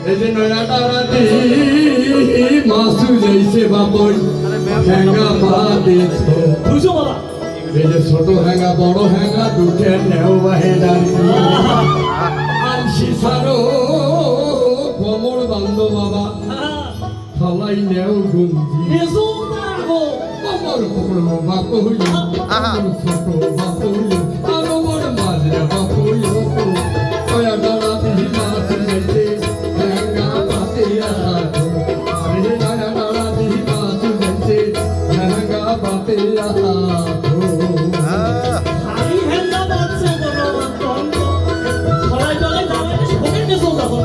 এই যে নয়াটা রাতি মাসু যাইছে বাপই হ্যাঙ্গা পা দেখো বুঝো বাবা এই যে ছোট হ্যাঙ্গা বড় হ্যাঙ্গা দুটে নেও বাহে ডালি আনসি সারো কোমর বান্ধ বাবা ফলাই নেও গুঞ্জি এসো না গো কোমর কোমর বাপ হইল ছোট বাপ হইল আরো বড় মাঝে বাপ হইল নয়াটা রাতি মাসু যাইছে হ্যাঙ্গা পাতে আসো আমি হেন্দা বাচ্চা বলো তন্দ ফলাই জলে যাবে সবে নেসো দেখো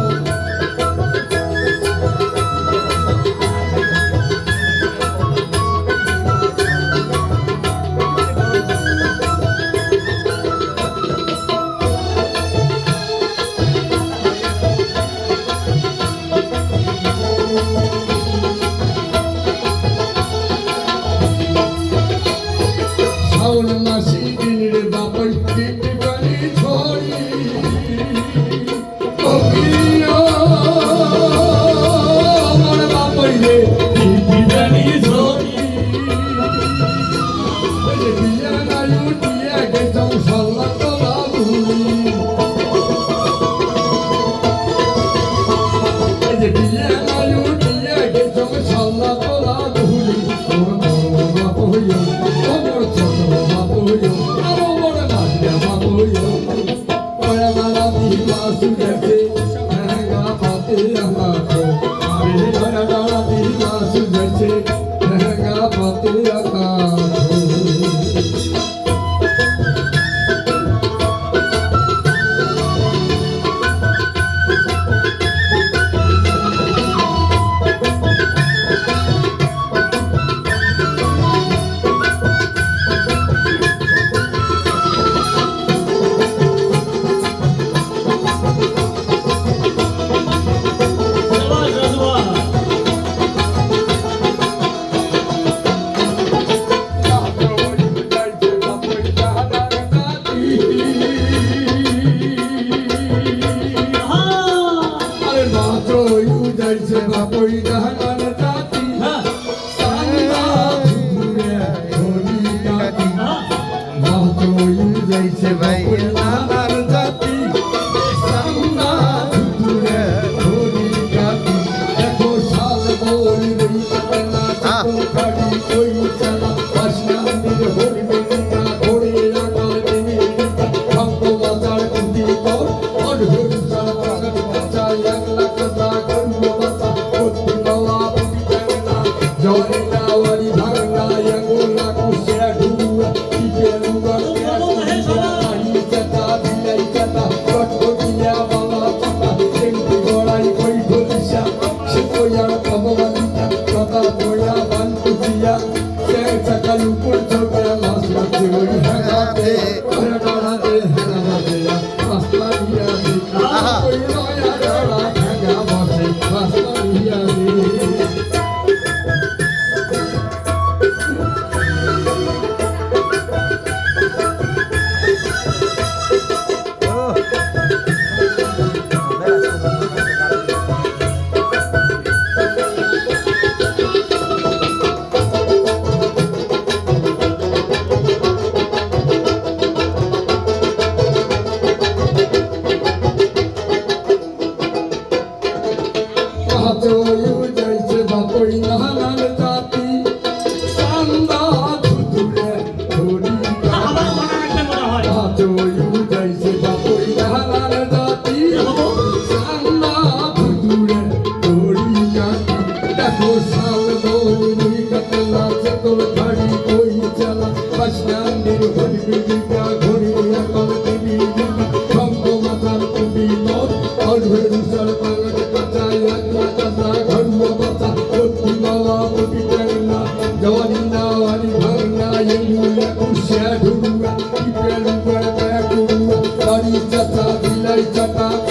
Hãy subscribe cho kênh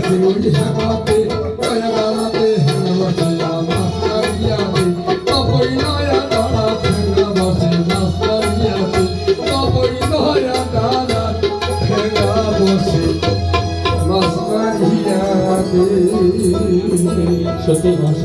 Ghiền Mì Gõ để không bỏ lỡ বসে মাছ মারিয়া দে সত্যি ভাষা